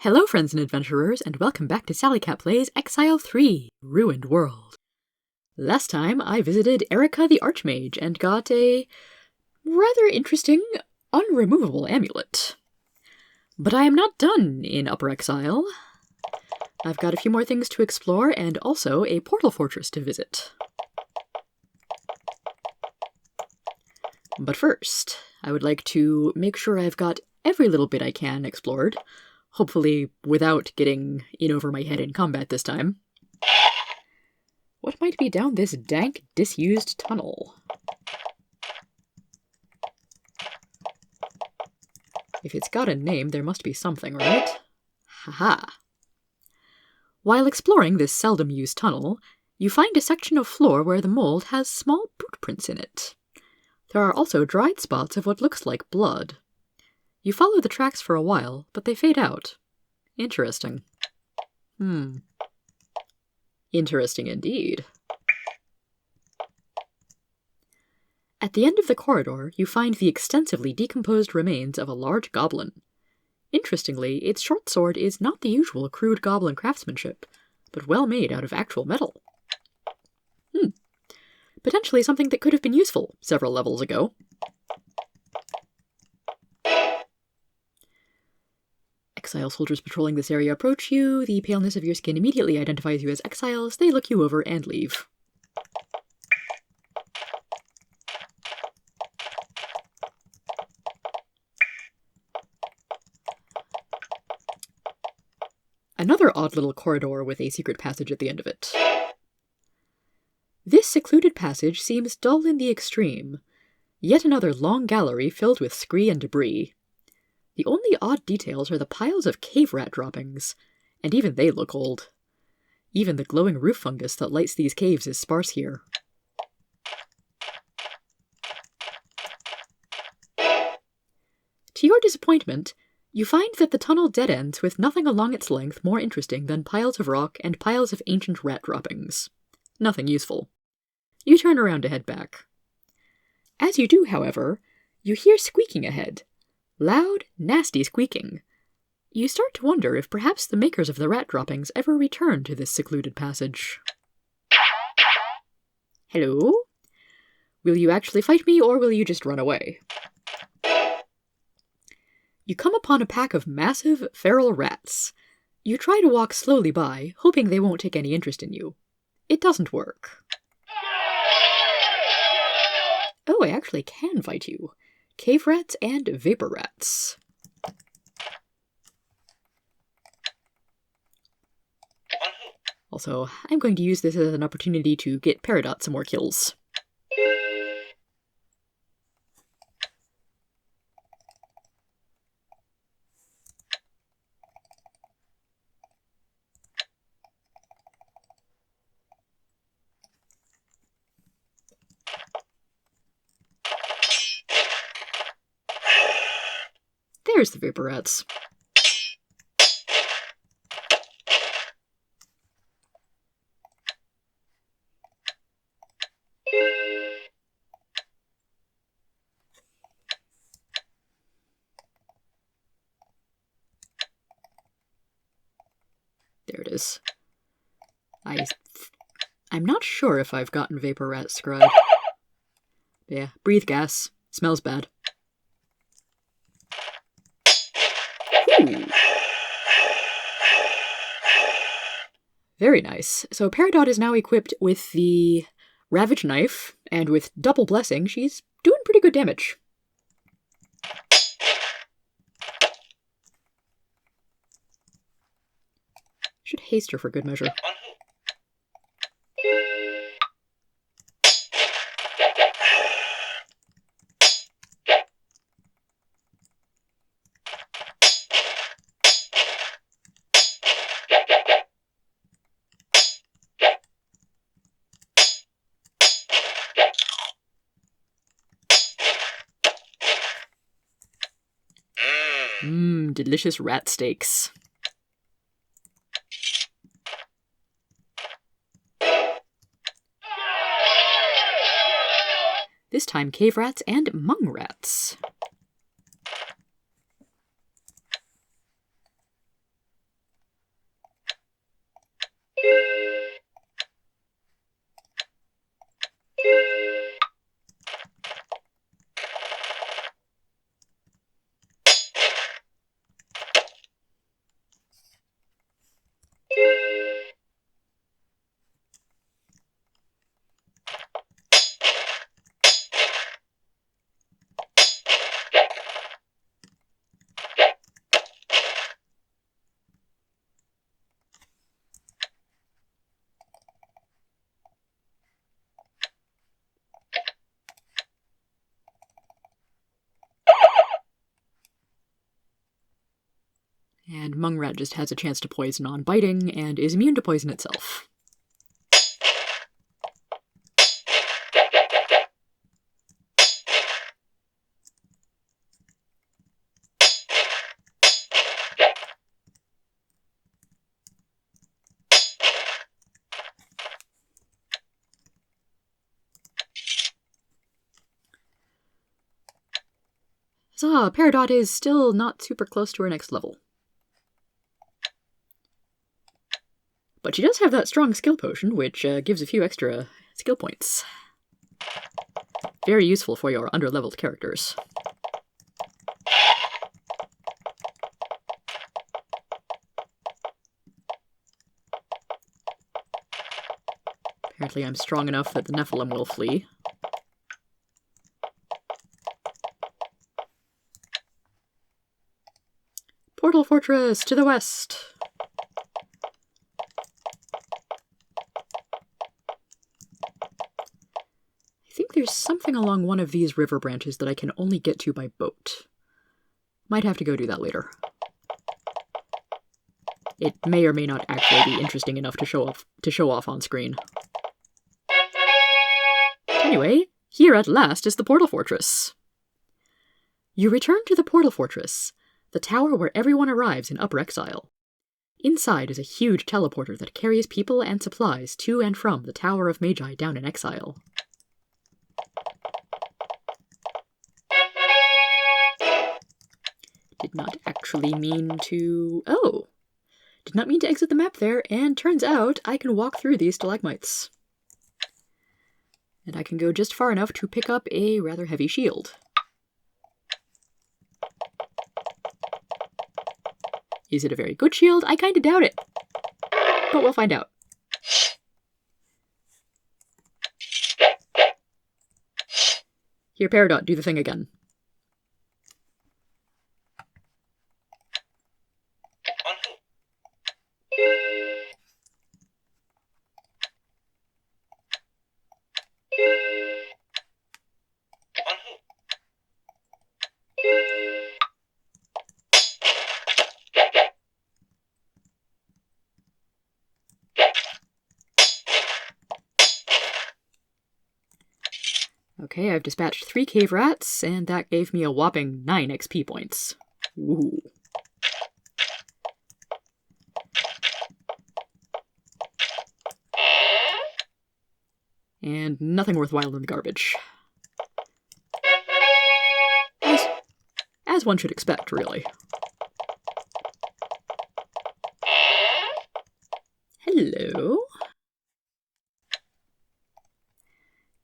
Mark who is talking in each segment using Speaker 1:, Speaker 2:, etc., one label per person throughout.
Speaker 1: Hello friends and adventurers, and welcome back to Sally Cat Plays Exile 3, Ruined World. Last time I visited Erica the Archmage and got a rather interesting, unremovable amulet. But I am not done in Upper Exile. I've got a few more things to explore and also a portal fortress to visit. But first, I would like to make sure I've got every little bit I can explored. Hopefully without getting in over my head in combat this time. What might be down this dank, disused tunnel? If it's got a name, there must be something, right? Haha. While exploring this seldom-used tunnel, you find a section of floor where the mold has small boot prints in it. There are also dried spots of what looks like blood. You follow the tracks for a while, but they fade out. Interesting. Interesting indeed. At the end of the corridor, you find the extensively decomposed remains of a large goblin. Interestingly, its short sword is not the usual crude goblin craftsmanship, but well made out of actual metal. Potentially something that could have been useful several levels ago. Exile soldiers patrolling this area approach you. The paleness of your skin immediately identifies you as exiles. They look you over and leave. Another odd little corridor with a secret passage at the end of it. This secluded passage seems dull in the extreme. Yet another long gallery filled with scree and debris. The only odd details are the piles of cave rat droppings, and even they look old. Even the glowing roof fungus that lights these caves is sparse here. To your disappointment, you find that the tunnel dead ends with nothing along its length more interesting than piles of rock and piles of ancient rat droppings. Nothing useful. You turn around to head back. As you do, however, you hear squeaking ahead. Loud, nasty squeaking. You start to wonder if perhaps the makers of the rat droppings ever returned to this secluded passage. Hello? Will you actually fight me, or will you just run away? You come upon a pack of massive, feral rats. You try to walk slowly by, hoping they won't take any interest in you. It doesn't work. Oh, I actually can fight you. Cave rats and vapor rats. Also, I'm going to use this as an opportunity to get Peridot some more kills. There's the vapor rats. There it is. I'm not sure if I've gotten vapor rat scribe. Yeah, breathe gas. Smells bad. Ooh. Very nice. So Peridot is now equipped with the Ravage Knife, and with Double Blessing, she's doing pretty good damage. Should haste her for good measure. Delicious rat steaks. This time cave rats and mung rats. And Mungrat just has a chance to poison on biting, and is immune to poison itself. So, Peridot is still not super close to her next level. But she does have that strong skill potion, which gives a few extra skill points. Very useful for your under-leveled characters. Apparently I'm strong enough that the Nephilim will flee. Portal Fortress to the west! I think there's something along one of these river branches that I can only get to by boat. Might have to go do that later. It may or may not actually be interesting enough to show off on screen. Anyway, here at last is the Portal Fortress. You return to the Portal Fortress, the tower where everyone arrives in Upper Exile. Inside is a huge teleporter that carries people and supplies to and from the Tower of Magi down in Exile. Did not actually mean to... Oh! Did not mean to exit the map there, and turns out I can walk through these stalagmites. And I can go just far enough to pick up a rather heavy shield. Is it a very good shield? I kinda doubt it. But we'll find out. Here, Peridot, do the thing again. Okay, I've dispatched 3 cave rats, and that gave me a whopping 9 XP points. Ooh. And nothing worthwhile in the garbage. As one should expect, really. Hello?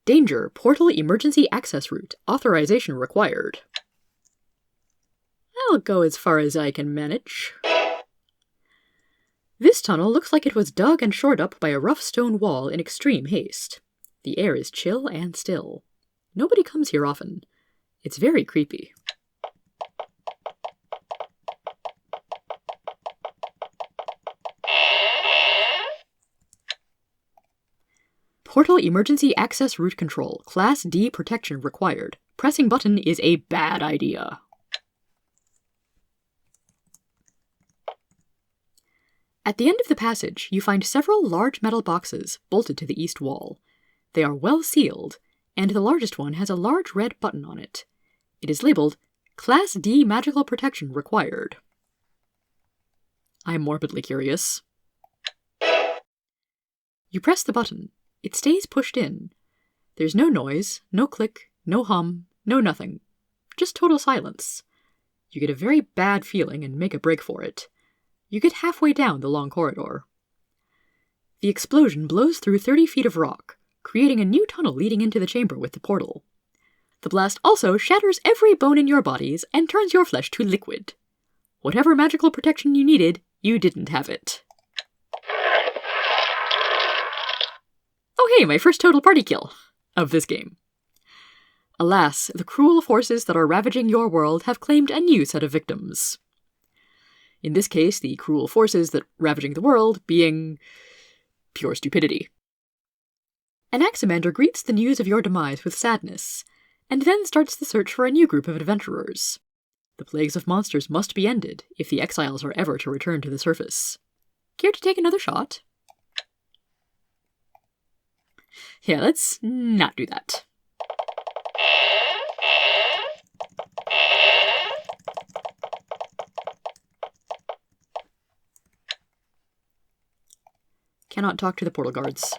Speaker 1: Danger! Portal emergency access route. Authorization required. I'll go as far as I can manage. This tunnel looks like it was dug and shored up by a rough stone wall in extreme haste. The air is chill and still. Nobody comes here often. It's very creepy. Portal emergency access route control. Class D protection required. Pressing button is a bad idea. At the end of the passage, you find several large metal boxes bolted to the east wall. They are well sealed, and the largest one has a large red button on it. It is labeled Class D magical protection required. I'm morbidly curious. You press the button. It stays pushed in. There's no noise, no click, no hum, no nothing. Just total silence. You get a very bad feeling and make a break for it. You get halfway down the long corridor. The explosion blows through 30 feet of rock, creating a new tunnel leading into the chamber with the portal. The blast also shatters every bone in your bodies and turns your flesh to liquid. Whatever magical protection you needed, you didn't have it. Oh hey, my first total party kill of this game. Alas, the cruel forces that are ravaging your world have claimed a new set of victims. In this case, the cruel forces that ravaging the world being pure stupidity. Anaximander greets the news of your demise with sadness, and then starts the search for a new group of adventurers. The plagues of monsters must be ended if the exiles are ever to return to the surface. Care to take another shot? Yeah, let's not do that. Cannot talk to the portal guards.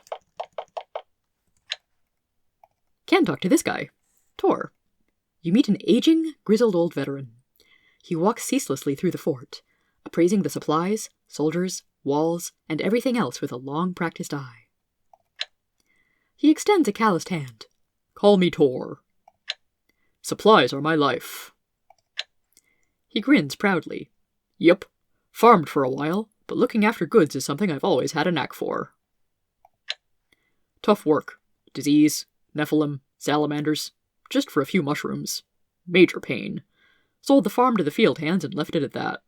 Speaker 1: Can talk to this guy, Tor. You meet an aging, grizzled old veteran. He walks ceaselessly through the fort, appraising the supplies, soldiers, walls, and everything else with a long practiced eye. He extends a calloused hand. Call me Tor. Supplies are my life. He grins proudly. Yep, farmed for a while, but looking after goods is something I've always had a knack for. Tough work. Disease, Nephilim, salamanders, just for a few mushrooms. Major pain. Sold the farm to the field hands and left it at that.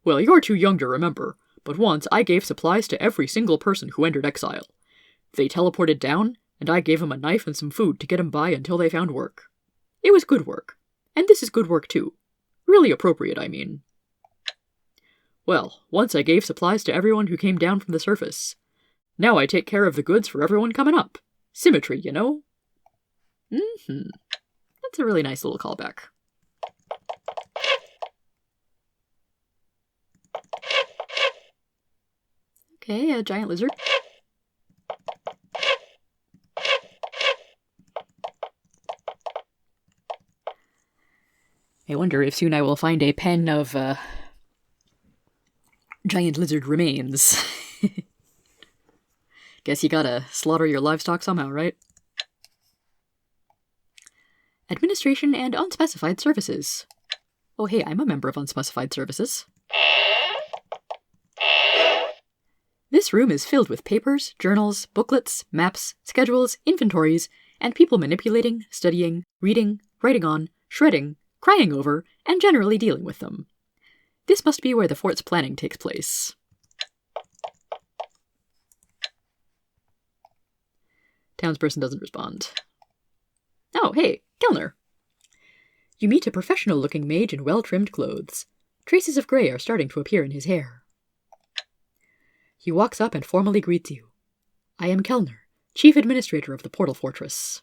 Speaker 1: Well, you're too young to remember, but once I gave supplies to every single person who entered exile. They teleported down, and I gave them a knife and some food to get them by until they found work. It was good work. And this is good work too. Really appropriate, I mean. Well, once I gave supplies to everyone who came down from the surface. Now I take care of the goods for everyone coming up. Symmetry, you know? That's a really nice little callback. Okay, a giant lizard. I wonder if soon I will find a pen of, giant lizard remains. Guess you gotta slaughter your livestock somehow, right? Administration and unspecified services. Oh hey, I'm a member of unspecified services. This room is filled with papers, journals, booklets, maps, schedules, inventories, and people manipulating, studying, reading, writing on, shredding, crying over, and generally dealing with them. This must be where the fort's planning takes place. Townsperson doesn't respond. Oh, hey, Kellner. You meet a professional-looking mage in well-trimmed clothes. Traces of grey are starting to appear in his hair. He walks up and formally greets you. I am Kellner, Chief Administrator of the Portal Fortress.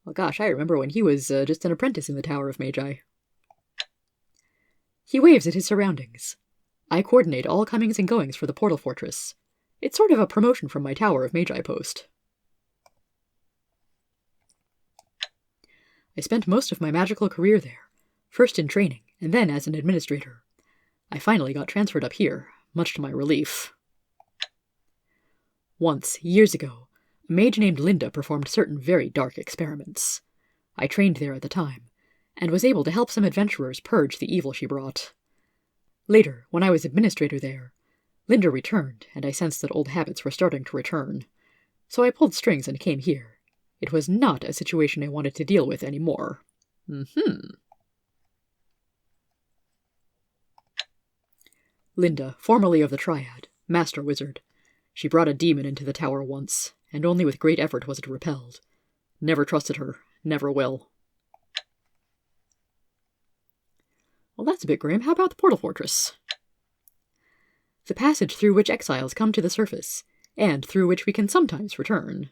Speaker 1: Well, gosh, I remember when he was just an apprentice in the Tower of Magi. He waves at his surroundings. I coordinate all comings and goings for the Portal Fortress. It's sort of a promotion from my Tower of Magi post. I spent most of my magical career there, first in training, and then as an administrator. I finally got transferred up here, much to my relief. Once, years ago, a mage named Linda performed certain very dark experiments. I trained there at the time, and was able to help some adventurers purge the evil she brought. Later, when I was administrator there, Linda returned, and I sensed that old habits were starting to return. So I pulled strings and came here. It was not a situation I wanted to deal with anymore. Linda, formerly of the Triad, Master Wizard. She brought a demon into the tower once, and only with great effort was it repelled. Never trusted her, never will. Well, that's a bit grim. How about the Portal Fortress? The passage through which exiles come to the surface, and through which we can sometimes return.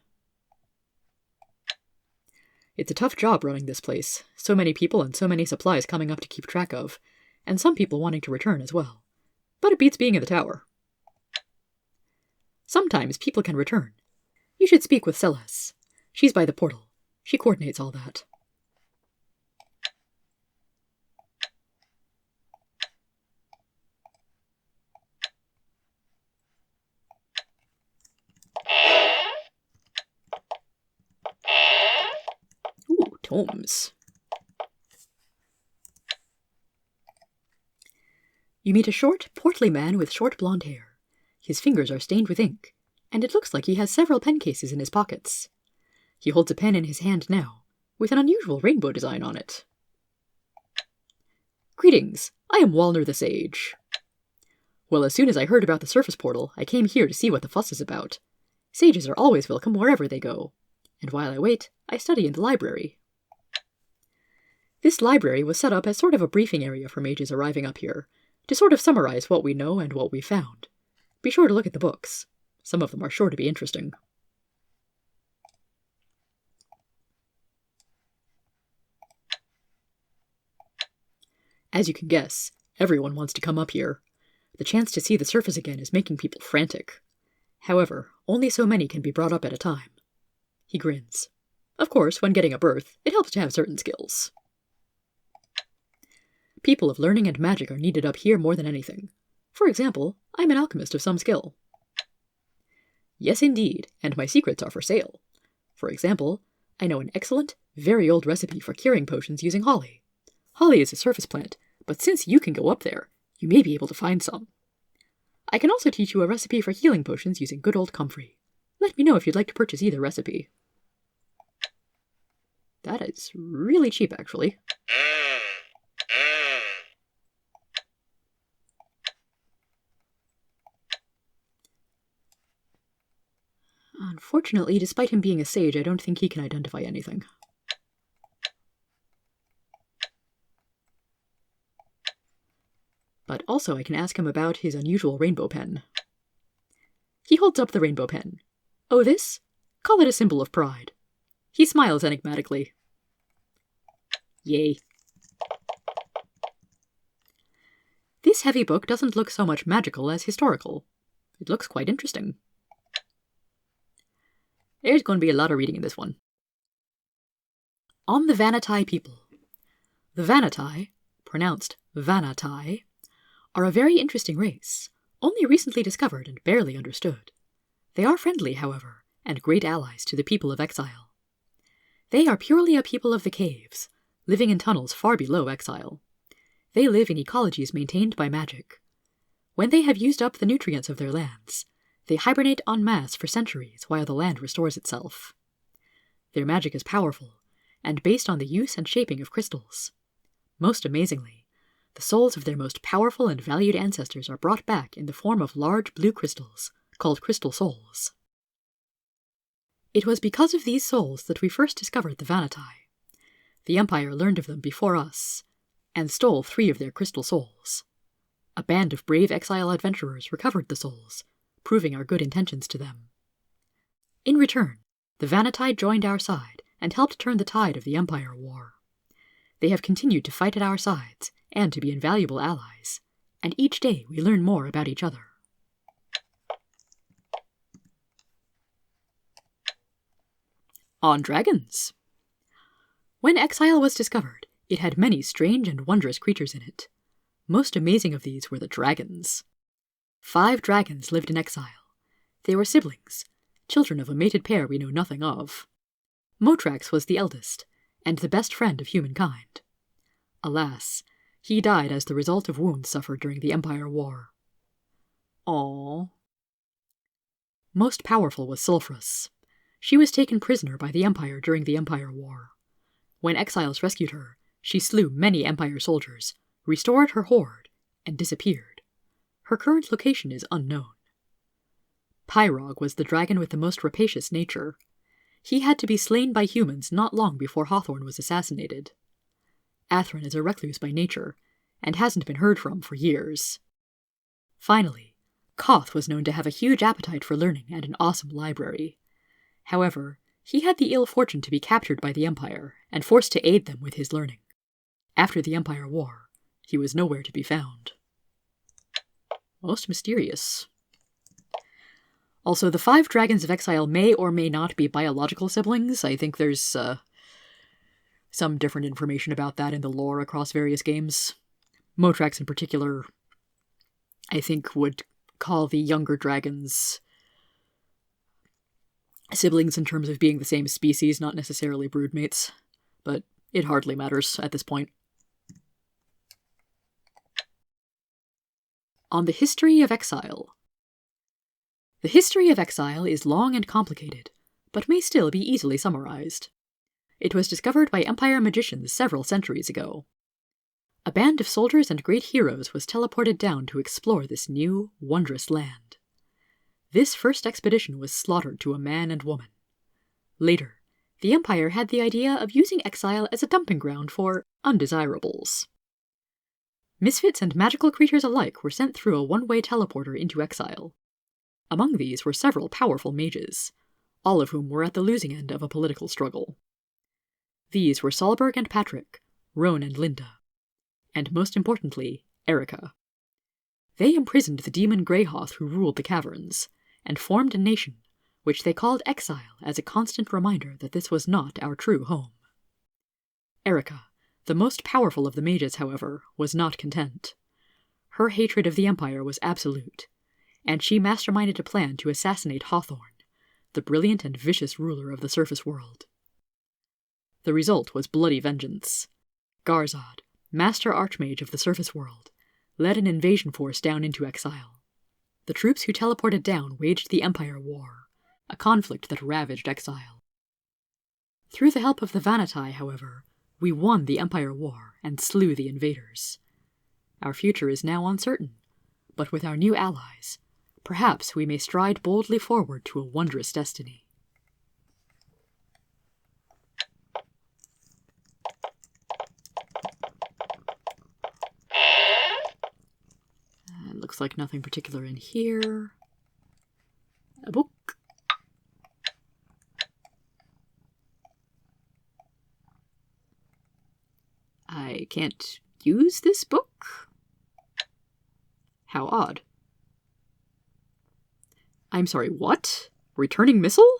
Speaker 1: It's a tough job running this place, so many people and so many supplies coming up to keep track of, and some people wanting to return as well. But it beats being in the tower. Sometimes people can return. You should speak with Celeste. She's by the portal. She coordinates all that. Ooh, tomes. You meet a short, portly man with short blonde hair. His fingers are stained with ink, and it looks like he has several pen cases in his pockets. He holds a pen in his hand now, with an unusual rainbow design on it. Greetings, I am Walner the Sage. Well, as soon as I heard about the surface portal, I came here to see what the fuss is about. Sages are always welcome wherever they go, and while I wait, I study in the library. This library was set up as sort of a briefing area for mages arriving up here, to sort of summarize what we know and what we found. Be sure to look at the books. Some of them are sure to be interesting. As you can guess, everyone wants to come up here. The chance to see the surface again is making people frantic. However, only so many can be brought up at a time. He grins. Of course, when getting a berth, it helps to have certain skills. People of learning and magic are needed up here more than anything. For example, I'm an alchemist of some skill. Yes, indeed, and my secrets are for sale. For example, I know an excellent, very old recipe for curing potions using holly. Holly is a surface plant, but since you can go up there, you may be able to find some. I can also teach you a recipe for healing potions using good old comfrey. Let me know if you'd like to purchase either recipe. That is really cheap, actually. Unfortunately, despite him being a sage, I don't think he can identify anything. But also I can ask him about his unusual rainbow pen. He holds up the rainbow pen. Oh, this? Call it a symbol of pride. He smiles enigmatically. Yay. This heavy book doesn't look so much magical as historical. It looks quite interesting. There's going to be a lot of reading in this one. On the Vanatai people. The Vanatai, pronounced Vanatai, are a very interesting race, only recently discovered and barely understood. They are friendly, however, and great allies to the people of Exile. They are purely a people of the caves, living in tunnels far below Exile. They live in ecologies maintained by magic. When they have used up the nutrients of their lands, they hibernate en masse for centuries while the land restores itself. Their magic is powerful, and based on the use and shaping of crystals. Most amazingly, the souls of their most powerful and valued ancestors are brought back in the form of large blue crystals, called crystal souls. It was because of these souls that we first discovered the Vanatai. The Empire learned of them before us, and stole 3 of their crystal souls. A band of brave exile adventurers recovered the souls, proving our good intentions to them. In return, the Vanatai joined our side and helped turn the tide of the Empire War. They have continued to fight at our sides, and to be invaluable allies, and each day we learn more about each other. On dragons. When Exile was discovered, it had many strange and wondrous creatures in it. Most amazing of these were the dragons. 5 dragons lived in Exile. They were siblings, children of a mated pair we know nothing of. Motrax was the eldest, and the best friend of humankind. Alas, he died as the result of wounds suffered during the Empire War. Aww. Most powerful was Sulfurus. She was taken prisoner by the Empire during the Empire War. When exiles rescued her, she slew many Empire soldiers, restored her hoard, and disappeared. Her current location is unknown. Pyrog was the dragon with the most rapacious nature. He had to be slain by humans not long before Hawthorne was assassinated. Athrun is a recluse by nature, and hasn't been heard from for years. Finally, Koth was known to have a huge appetite for learning and an awesome library. However, he had the ill fortune to be captured by the Empire and forced to aid them with his learning. After the Empire War, he was nowhere to be found. Most mysterious. Also, the 5 dragons of Exile may or may not be biological siblings. I think there's some different information about that in the lore across various games. Motrax in particular, I think, would call the younger dragons siblings in terms of being the same species, not necessarily broodmates, but it hardly matters at this point. On the history of Exile. The history of Exile is long and complicated, but may still be easily summarized. It was discovered by Empire magicians several centuries ago. A band of soldiers and great heroes was teleported down to explore this new, wondrous land. This first expedition was slaughtered to a man and woman. Later, the Empire had the idea of using Exile as a dumping ground for undesirables. Misfits and magical creatures alike were sent through a one-way teleporter into Exile. Among these were several powerful mages, all of whom were at the losing end of a political struggle. These were Solberg and Patrick, Roan and Linda, and most importantly, Erica. They imprisoned the demon Greyhoth who ruled the caverns, and formed a nation, which they called Exile as a constant reminder that this was not our true home. Erica, the most powerful of the mages, however, was not content. Her hatred of the Empire was absolute, and she masterminded a plan to assassinate Hawthorne, the brilliant and vicious ruler of the surface world. The result was bloody vengeance. Garzad, master archmage of the surface world, led an invasion force down into Exile. The troops who teleported down waged the Empire War, a conflict that ravaged Exile. Through the help of the Vanatai, however, we won the Empire War and slew the invaders. Our future is now uncertain, but with our new allies, perhaps we may stride boldly forward to a wondrous destiny. Looks like nothing particular in here. A book. I can't use this book? How odd. I'm sorry, what? Returning missile?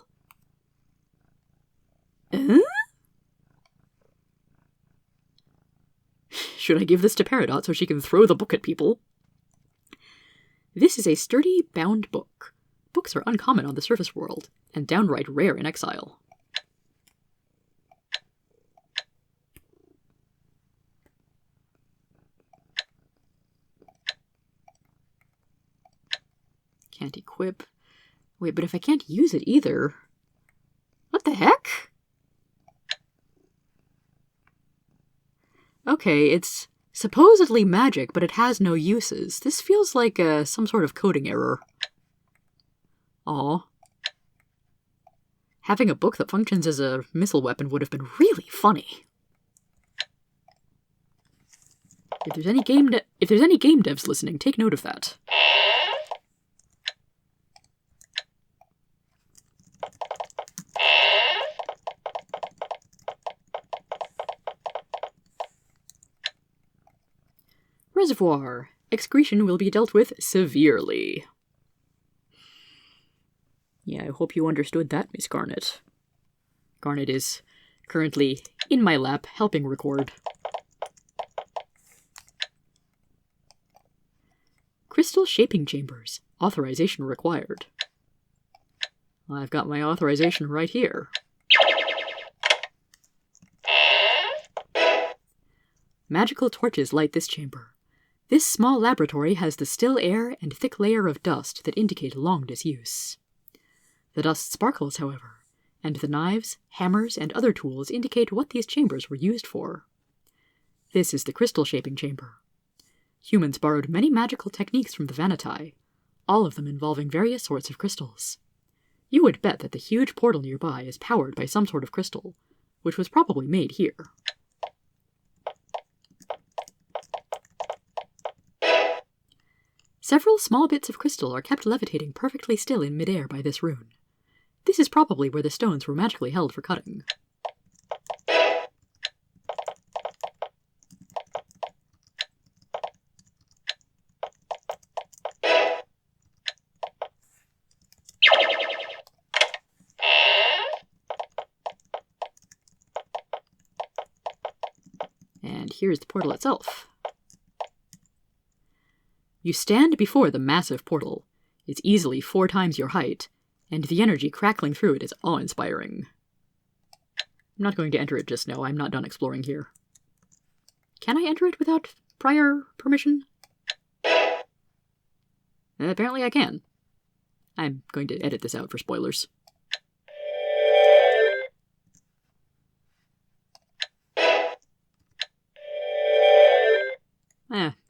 Speaker 1: Should I give this to Peridot so she can throw the book at people? This is a sturdy, bound book. Books are uncommon on the surface world, and downright rare in Exile. Can't equip. Wait, but if I can't use it either... What the heck? Okay, it's supposedly magic, but it has no uses. This feels like some sort of coding error. Aw. Having a book that functions as a missile weapon would have been really funny. If there's any game devs listening, take note of that. Reservoir. Excretion will be dealt with severely. Yeah, I hope you understood that, Miss Garnet. Garnet is currently in my lap, helping record. Crystal shaping chambers. Authorization required. I've got my authorization right here. Magical torches light this chamber. This small laboratory has the still air and thick layer of dust that indicate long disuse. The dust sparkles, however, and the knives, hammers, and other tools indicate what these chambers were used for. This is the crystal shaping chamber. Humans borrowed many magical techniques from the Vanatai, all of them involving various sorts of crystals. You would bet that the huge portal nearby is powered by some sort of crystal, which was probably made here. Several small bits of crystal are kept levitating perfectly still in midair by this rune. This is probably where the stones were magically held for cutting. And here's the portal itself. You stand before the massive portal. It's easily 4 times your height, and the energy crackling through it is awe-inspiring. I'm not going to enter it just now. I'm not done exploring here. Can I enter it without prior permission? Apparently I can. I'm going to edit this out for spoilers.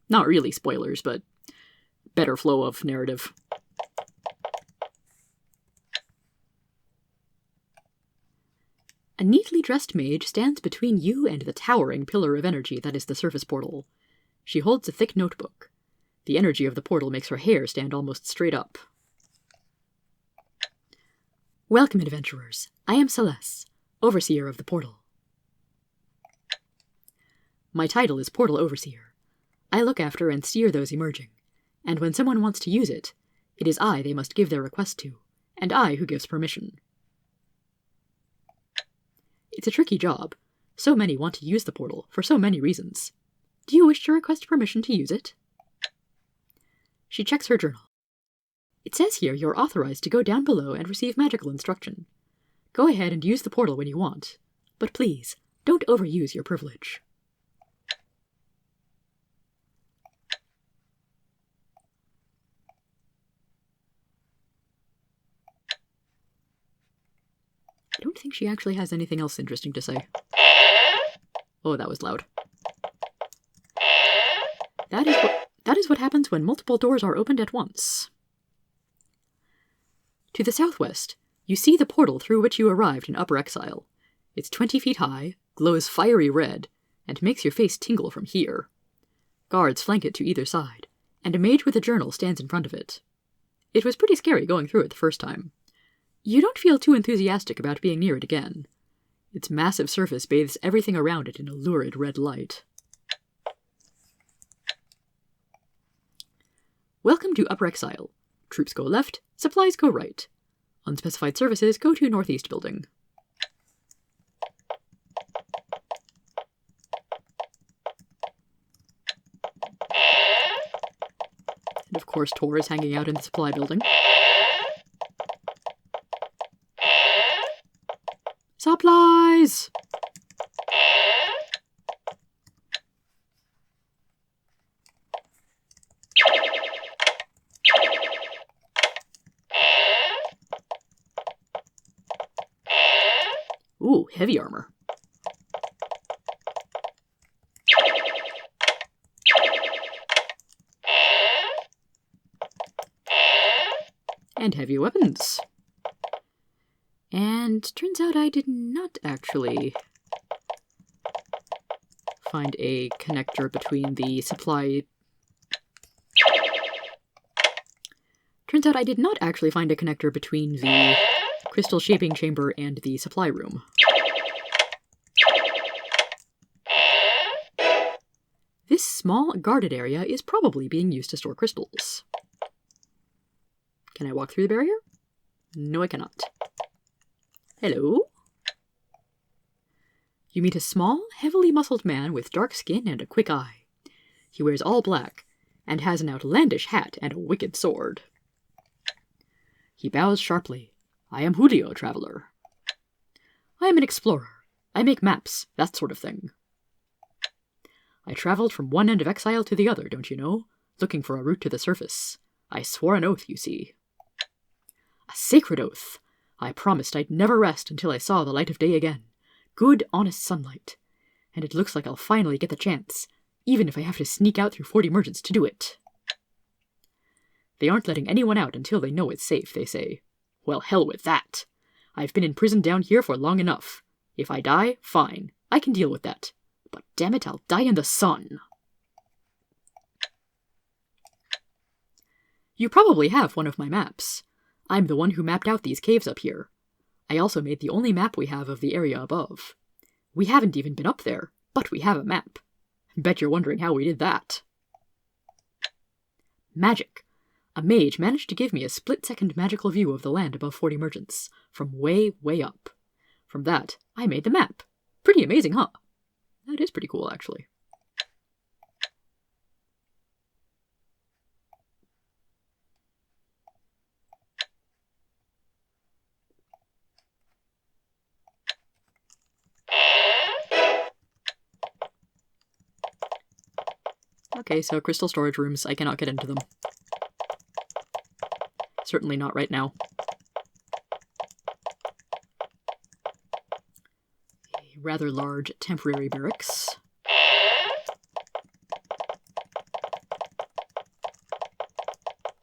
Speaker 1: Not really spoilers, but better flow of narrative. A neatly dressed mage stands between you and the towering pillar of energy that is the surface portal. She holds a thick notebook. The energy of the portal makes her hair stand almost straight up. Welcome, adventurers. I am Celeste, Overseer of the Portal. My title is Portal Overseer. I look after and steer those emerging, and when someone wants to use it, it is I they must give their request to, and I who gives permission. It's a tricky job. So many want to use the portal for so many reasons. Do you wish to request permission to use it? She checks her journal. It says here you're authorized to go down below and receive magical instruction. Go ahead and use the portal when you want, but please, don't overuse your privilege. I don't think she actually has anything else interesting to say. Oh, that was loud. That is what happens when multiple doors are opened at once. To the southwest, you see the portal through which you arrived in Upper Exile. It's 20 feet high, glows fiery red, and makes your face tingle from here. Guards flank it to either side, and a mage with a journal stands in front of it. It was pretty scary going through it the first time. You don't feel too enthusiastic about being near it again. Its massive surface bathes everything around it in a lurid red light. Welcome to Upper Exile. Troops go left, supplies go right. Unspecified services go to Northeast Building. And of course, Tor is hanging out in the supply building. Supplies! Ooh, heavy armor. And heavy weapons. And turns out I did not actually find a connector between the supply... Turns out I did not actually find a connector between the crystal shaping chamber and the supply room. This small guarded area is probably being used to store crystals. Can I walk through the barrier? No, I cannot. Hello? You meet a small, heavily muscled man with dark skin and a quick eye. He wears all black, and has an outlandish hat and a wicked sword. He bows sharply. I am Julio, traveler. I am an explorer. I make maps, that sort of thing. I traveled from one end of Exile to the other, don't you know, looking for a route to the surface. I swore an oath, you see. A sacred oath. I promised I'd never rest until I saw the light of day again. Good, honest sunlight. And it looks like I'll finally get the chance, even if I have to sneak out through 40 merchants to do it. They aren't letting anyone out until they know it's safe, they say. Well, hell with that. I've been in prison down here for long enough. If I die, fine. I can deal with that. But damn it, I'll die in the sun. You probably have one of my maps. I'm the one who mapped out these caves up here. I also made the only map we have of the area above. We haven't even been up there, but we have a map. Bet you're wondering how we did that. Magic. A mage managed to give me a split-second magical view of the land above 40 merchants, from way, way up. From that, I made the map. Pretty amazing, huh? That is pretty cool, actually. Okay, so crystal storage rooms, I cannot get into them. Certainly not right now. A rather large temporary barracks.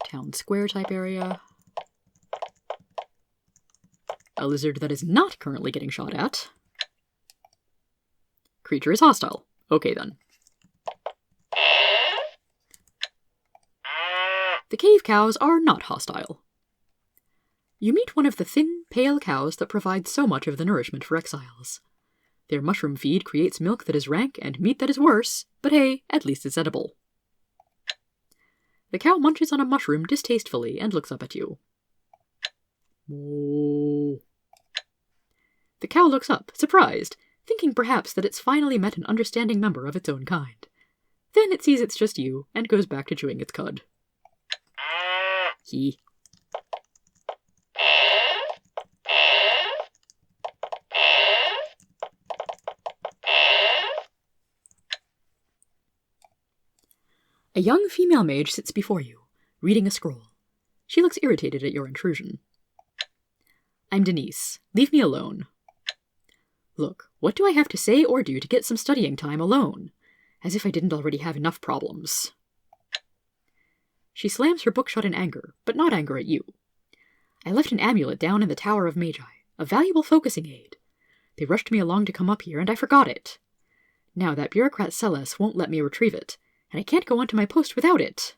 Speaker 1: Town square type area. A lizard that is not currently getting shot at. Creature is hostile. Okay then. The cave cows are not hostile. You meet one of the thin, pale cows that provide so much of the nourishment for exiles. Their mushroom feed creates milk that is rank and meat that is worse, but hey, at least it's edible. The cow munches on a mushroom distastefully and looks up at you. Moo. The cow looks up, surprised, thinking perhaps that it's finally met an understanding member of its own kind. Then it sees it's just you, and goes back to chewing its cud. He. A young female mage sits before you, reading a scroll. She looks irritated at your intrusion. I'm Denise. Leave me alone. Look, what do I have to say or do to get some studying time alone? As if I didn't already have enough problems. She slams her book shut in anger, but not anger at you. I left an amulet down in the Tower of Magi, a valuable focusing aid. They rushed me along to come up here, and I forgot it. Now that bureaucrat Celes won't let me retrieve it, and I can't go on to my post without it.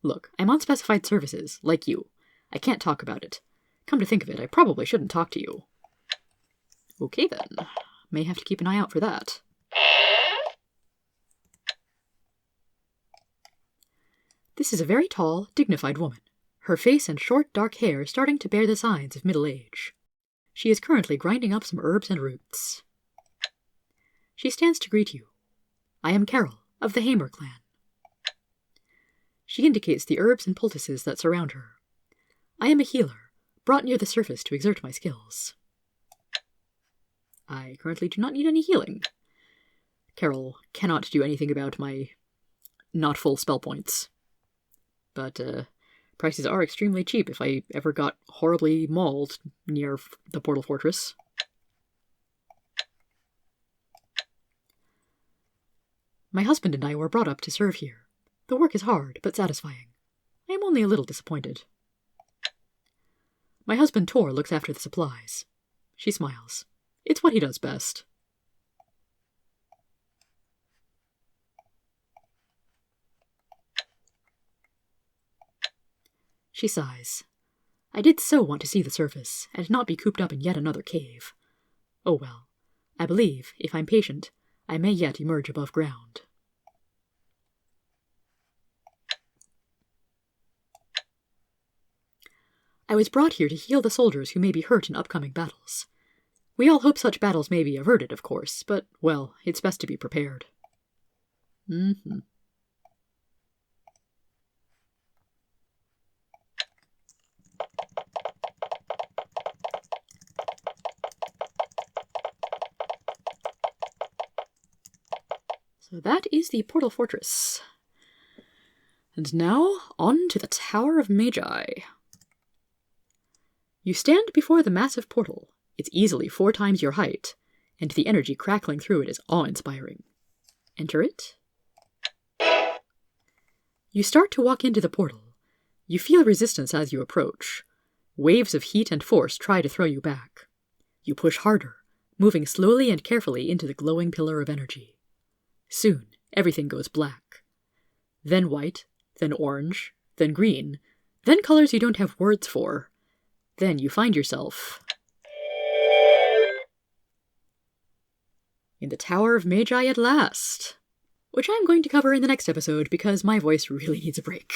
Speaker 1: Look, I'm on specified services, like you. I can't talk about it. Come to think of it, I probably shouldn't talk to you. Okay then. May have to keep an eye out for that. This is a very tall, dignified woman, her face and short, dark hair starting to bear the signs of middle age. She is currently grinding up some herbs and roots. She stands to greet you. I am Carol, of the Hamer clan. She indicates the herbs and poultices that surround her. I am a healer, brought near the surface to exert my skills. I currently do not need any healing. Carol cannot do anything about my not full spell points. But, prices are extremely cheap if I ever got horribly mauled near the Portal Fortress. My husband and I were brought up to serve here. The work is hard, but satisfying. I am only a little disappointed. My husband Tor looks after the supplies. She smiles. It's what he does best. She sighs. I did so want to see the surface, and not be cooped up in yet another cave. Oh well, I believe, if I'm patient, I may yet emerge above ground. I was brought here to heal the soldiers who may be hurt in upcoming battles. We all hope such battles may be averted, of course, but, well, it's best to be prepared. So that is the Portal Fortress. And now, on to the Tower of Magi. You stand before the massive portal. It's easily 4 times your height, and the energy crackling through it is awe-inspiring. Enter it. You start to walk into the portal. You feel resistance as you approach. Waves of heat and force try to throw you back. You push harder, moving slowly and carefully into the glowing pillar of energy. Soon, everything goes black. Then white, then orange, then green, then colors you don't have words for. Then you find yourself in the Tower of Magi at last, which I'm going to cover in the next episode because my voice really needs a break.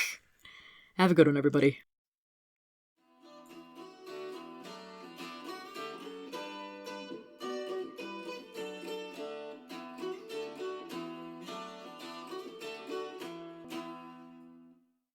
Speaker 1: Have a good one, everybody.